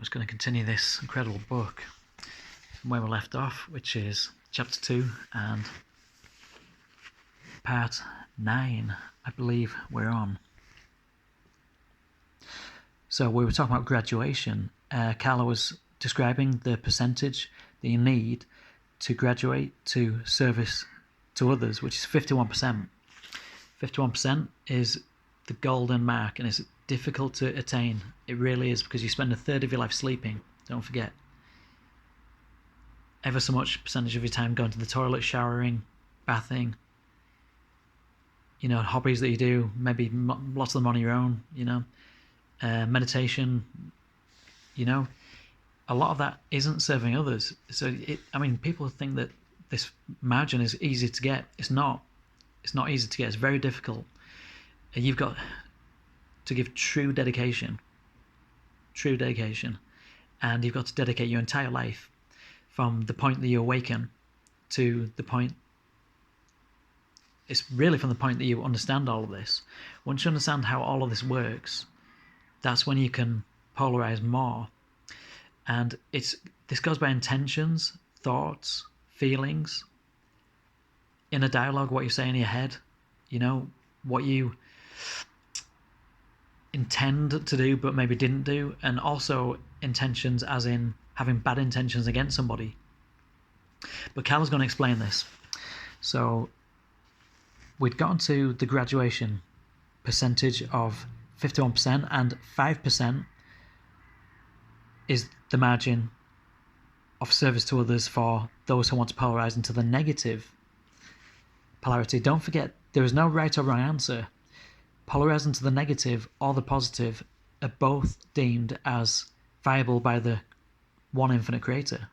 was going to continue this incredible book from where we left off, which is chapter 2 and part 9, I believe we're on. So we were talking about graduation. Carla was describing the percentage that you need to graduate to service to others, which is 51%. 51% is the golden mark, and it's difficult to attain. It really is, because you spend a third of your life sleeping, don't forget. Ever so much percentage of your time going to the toilet, showering, bathing, hobbies that you do, maybe lots of them on your own, meditation, a lot of that isn't serving others. So, people think that this margin is easy to get. It's not. It's not easy to get. It's very difficult. You've got to give true dedication, and you've got to dedicate your entire life from the point that you awaken to the point. It's really from the point that you understand all of this. Once you understand how all of this works, that's when you can polarize more. And this goes by intentions, thoughts, feelings, inner dialogue, what you say in your head, what you intend to do but maybe didn't do, and also intentions as in having bad intentions against somebody. But Carla's going to explain this. So we'd gotten to the graduation percentage of 51%, and 5% is the margin of service to others for those who want to polarize into the negative polarity. Don't forget, there is no right or wrong answer. Polarizing to the negative or the positive are both deemed as viable by the one infinite creator.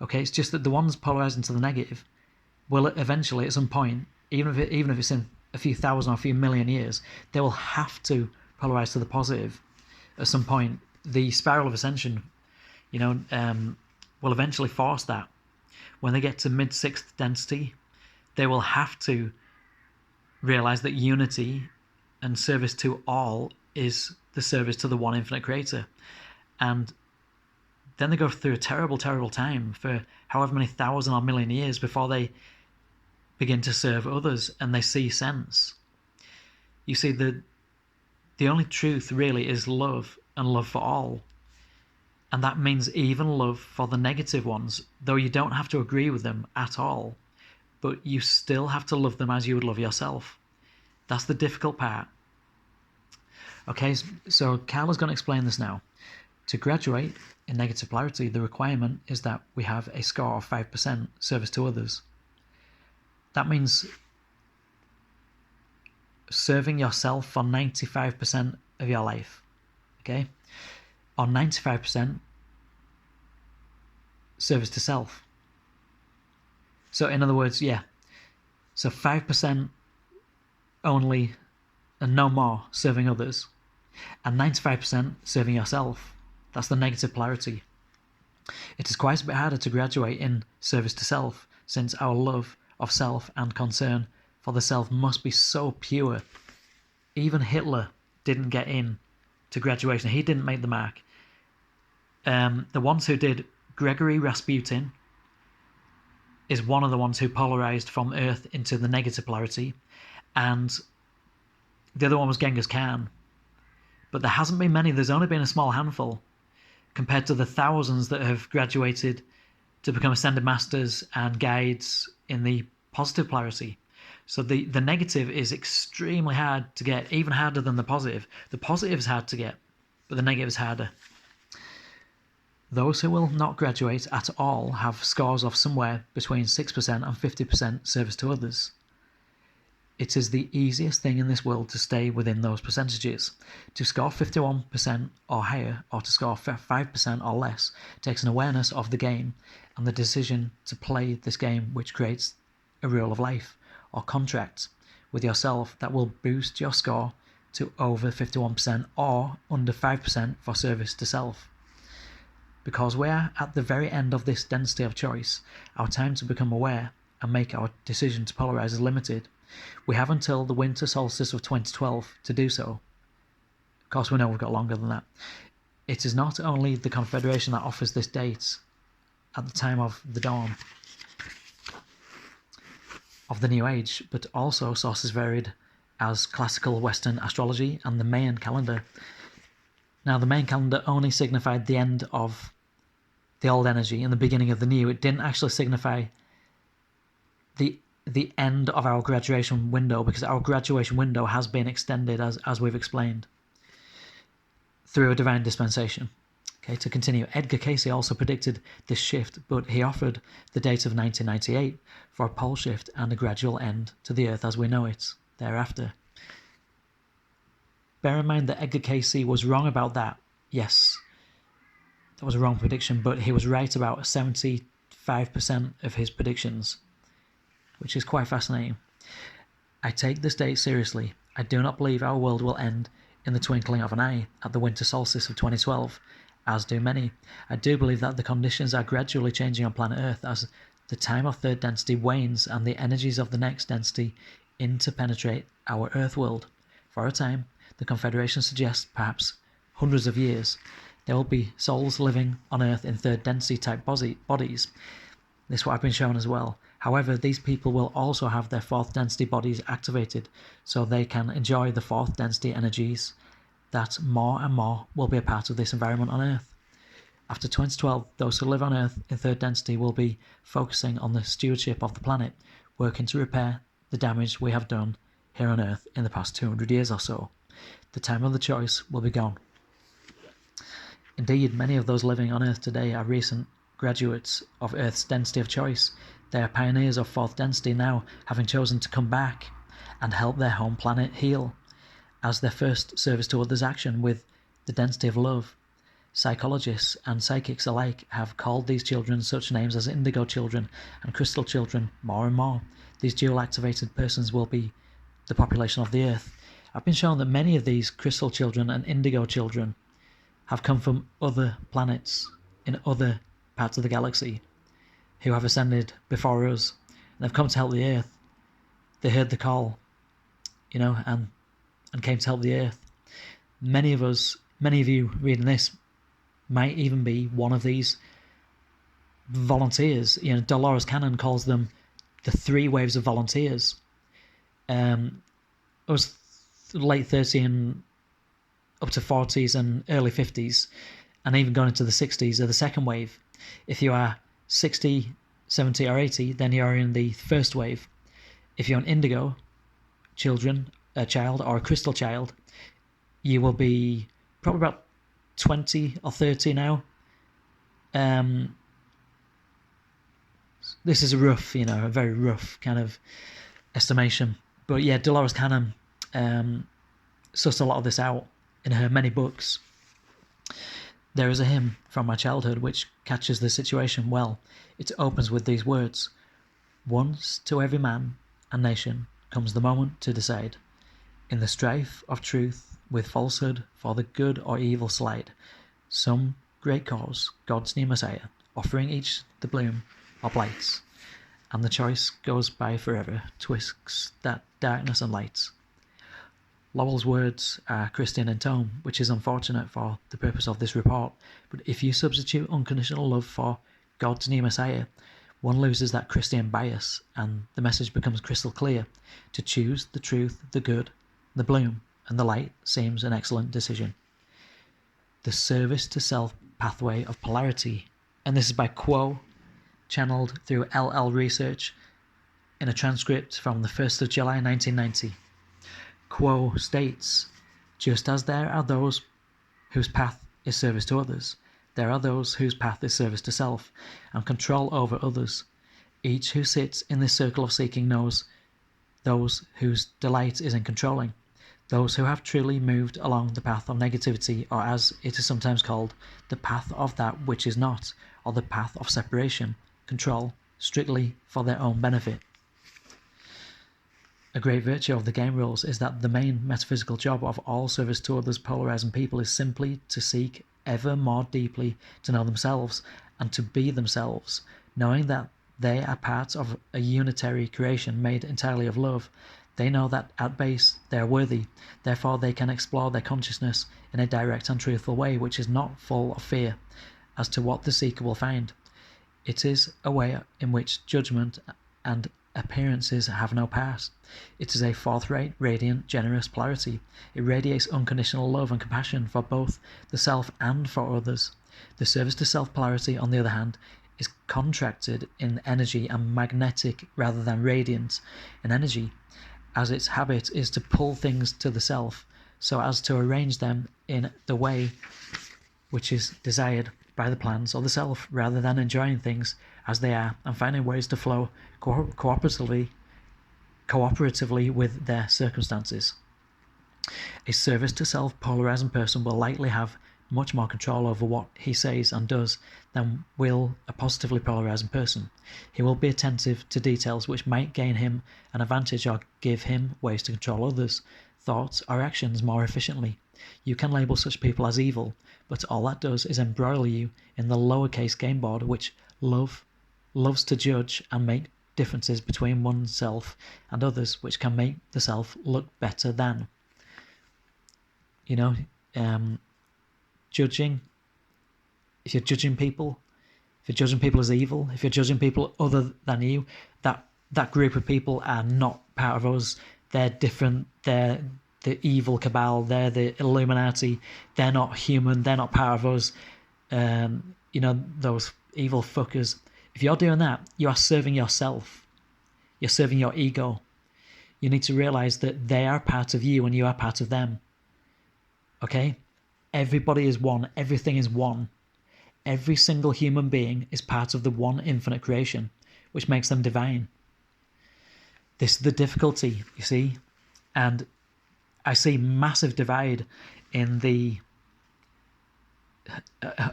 Okay, it's just that the ones polarizing to the negative will eventually, at some point, even if it's in a few thousand or a few million years, they will have to polarize to the positive at some point. The spiral of ascension, will eventually force that. When they get to mid-sixth density, they will have to realize that unity and service to all is the service to the one infinite creator. And then they go through a terrible, terrible time for however many thousand or million years before they begin to serve others and they see sense. You see, the only truth really is love, and love for all. And that means even love for the negative ones, though you don't have to agree with them at all, but you still have to love them as you would love yourself. That's the difficult part. Okay, so Carla's going to explain this now. To graduate in negative polarity, the requirement is that we have a score of 5% service to others. That means serving yourself for 95% of your life. Okay? Or 95% service to self. So in other words, so 5% only and no more serving others, and 95% serving yourself. That's the negative polarity. It is quite a bit harder to graduate in service to self, since our love of self and concern for the self must be so pure. Even Hitler didn't get in to graduation. He didn't make the mark. The ones who did, Gregory Rasputin is one of the ones who polarized from Earth into the negative polarity, and the other one was Genghis Khan. But there hasn't been many. There's only been a small handful compared to the thousands that have graduated to become ascended masters and guides in the positive polarity. So the negative is extremely hard to get, even harder than the positive. The positive is hard to get, but the negative is harder. Those who will not graduate at all have scores of somewhere between 6% and 50% service to others. It is the easiest thing in this world to stay within those percentages. To score 51% or higher, or to score 5% or less, takes an awareness of the game and the decision to play this game, which creates a rule of life or contract with yourself that will boost your score to over 51% or under 5% for service to self. Because we are at the very end of this density of choice, our time to become aware and make our decision to polarize is limited. We have until the winter solstice of 2012 to do so. Of course, we know we've got longer than that. It is not only the Confederation that offers this date at the time of the dawn of the New Age, but also sources varied as classical Western astrology and the Mayan calendar. Now, the Mayan calendar only signified the end of the old energy and the beginning of the new. It didn't actually signify the end of our graduation window, because our graduation window has been extended, as we've explained, through a divine dispensation. Okay, to continue, Edgar Cayce also predicted this shift, but he offered the date of 1998 for a pole shift and a gradual end to the Earth as we know it thereafter. Bear in mind that Edgar Cayce was wrong about that. Yes, that was a wrong prediction, but he was right about 75% of his predictions, which is quite fascinating. I take this date seriously. I do not believe our world will end in the twinkling of an eye at the winter solstice of 2012, as do many. I do believe that the conditions are gradually changing on planet Earth as the time of third density wanes and the energies of the next density interpenetrate our Earth world. For a time, the Confederation suggests perhaps hundreds of years, there will be souls living on Earth in third density type bodies. This is what I've been shown as well. However, these people will also have their fourth density bodies activated, so they can enjoy the fourth density energies that more and more will be a part of this environment on Earth. After 2012, those who live on Earth in third density will be focusing on the stewardship of the planet, working to repair the damage we have done here on Earth in the past 200 years or so. The time of the choice will be gone. Indeed, many of those living on Earth today are recent graduates of Earth's density of choice. They are pioneers of fourth density now, having chosen to come back and help their home planet heal as their first service to others action with the density of love. Psychologists and psychics alike have called these children such names as indigo children and crystal children more and more. These dual-activated persons will be the population of the Earth. I've been shown that many of these crystal children and indigo children have come from other planets in other parts of the galaxy who have ascended before us and have come to help the Earth. They heard the call, and came to help the Earth. Many of you reading this might even be one of these volunteers. Dolores Cannon calls them the 3 waves of volunteers. It was late 30s and up to 40s and early 50s, and even going into the 60s are the second wave. If you are 60, 70 or 80, then you're in the first wave. If you're an indigo a child or a crystal child, you will be probably about 20 or 30 now. This is a very rough kind of estimation. But yeah, Dolores Cannon sussed a lot of this out in her many books. There is a hymn from my childhood which catches the situation well. It opens with these words: "Once to every man and nation comes the moment to decide. In the strife of truth with falsehood for the good or evil slide. Some great cause, God's new Messiah, offering each the bloom of lights. And the choice goes by forever, twixt that darkness and light." Lowell's words are Christian in tone, which is unfortunate for the purpose of this report, but if you substitute unconditional love for God's new Messiah, one loses that Christian bias, and the message becomes crystal clear. To choose the truth, the good, the bloom, and the light seems an excellent decision. The service to self pathway of polarity, and this is by Quo, channeled through LL Research in a transcript from the 1st of July 1990. Quo states, "Just as there are those whose path is service to others, there are those whose path is service to self, and control over others. Each who sits in this circle of seeking knows those whose delight is in controlling, those who have truly moved along the path of negativity, or as it is sometimes called, the path of that which is not, or the path of separation, control, strictly for their own benefit." A great virtue of the game rules is that the main metaphysical job of all service to others polarizing people is simply to seek ever more deeply to know themselves and to be themselves, knowing that they are part of a unitary creation made entirely of love. They know that at base they are worthy, therefore they can explore their consciousness in a direct and truthful way which is not full of fear as to what the seeker will find. It is a way in which judgment and appearances have no part. It is a forthright, radiant, generous polarity. It radiates unconditional love and compassion for both the self and for others. The service to self polarity, on the other hand, is contracted in energy and magnetic rather than radiant in energy, as its habit is to pull things to the self so as to arrange them in the way which is desired by the plans of the self, rather than enjoying things as they are and finding ways to flow cooperatively with their circumstances. A service to self polarizing person will likely have much more control over what he says and does than will a positively polarizing person. He will be attentive to details which might gain him an advantage or give him ways to control others' thoughts or actions more efficiently. You can label such people as evil, but all that does is embroil you in the lowercase game board which loves to judge and make differences between oneself and others which can make the self look better than. Judging, if you're judging people as evil, if you're judging people other than you, that group of people are not part of us. They're different. They're the evil cabal. They're the Illuminati. They're not human. They're not part of us. Those evil fuckers. If you're doing that, you are serving yourself. You're serving your ego. You need to realize that they are part of you and you are part of them. Okay? Everybody is one. Everything is one. Every single human being is part of the one infinite creation, which makes them divine. This is the difficulty, you see. And I see massive divide in the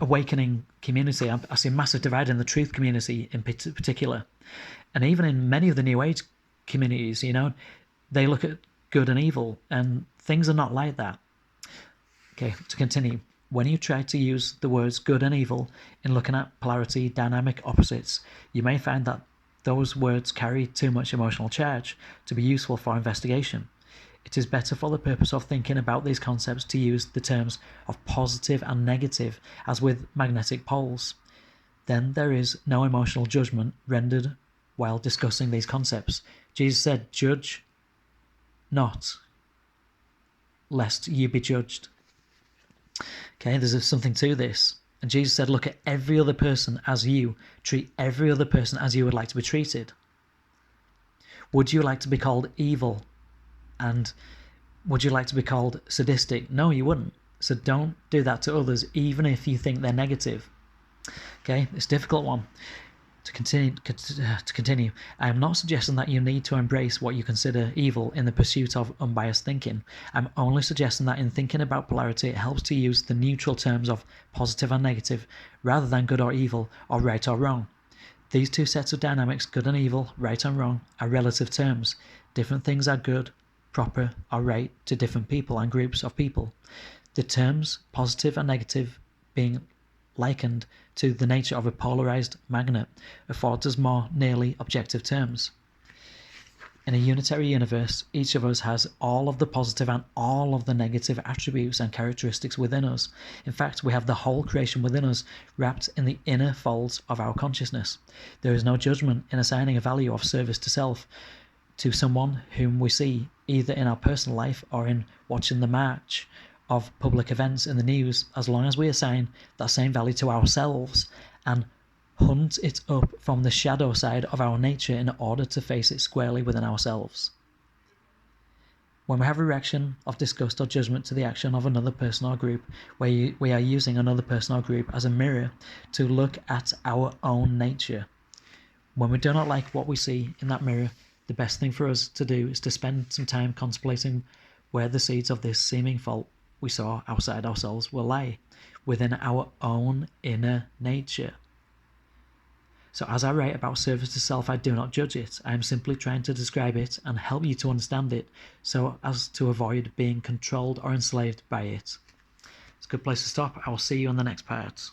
awakening community. I see massive divide in the truth community in particular. And even in many of the New Age communities, they look at good and evil, and things are not like that. Okay, to continue. When you try to use the words good and evil in looking at polarity, dynamic opposites, you may find that those words carry too much emotional charge to be useful for investigation. It is better for the purpose of thinking about these concepts to use the terms of positive and negative as with magnetic poles. Then there is no emotional judgment rendered while discussing these concepts. Jesus said, "Judge not, lest you be judged." Okay, there's something to this. And Jesus said, look at every other person as you. Treat every other person as you would like to be treated. Would you like to be called evil? And would you like to be called sadistic? No, you wouldn't. So don't do that to others, even if you think they're negative. Okay, it's a difficult one. To continue, I am not suggesting that you need to embrace what you consider evil in the pursuit of unbiased thinking. I'm only suggesting that in thinking about polarity, it helps to use the neutral terms of positive and negative, rather than good or evil, or right or wrong. These two sets of dynamics, good and evil, right and wrong, are relative terms. Different things are good, proper, or right to different people and groups of people. The terms positive and negative being likened to the nature of a polarized magnet affords us more nearly objective terms. In a unitary universe, each of us has all of the positive and all of the negative attributes and characteristics within us. In fact, we have the whole creation within us wrapped in the inner folds of our consciousness. There is no judgment in assigning a value of service to self to someone whom we see, either in our personal life or in watching the march of public events in the news, as long as we assign that same value to ourselves and hunt it up from the shadow side of our nature in order to face it squarely within ourselves. When we have a reaction of disgust or judgment to the action of another person or group, we are using another person or group as a mirror to look at our own nature. When we do not like what we see in that mirror, the best thing for us to do is to spend some time contemplating where the seeds of this seeming fault we saw outside ourselves will lie, within our own inner nature. So as I write about service to self, I do not judge it. I am simply trying to describe it and help you to understand it so as to avoid being controlled or enslaved by it. It's a good place to stop. I will see you on the next part.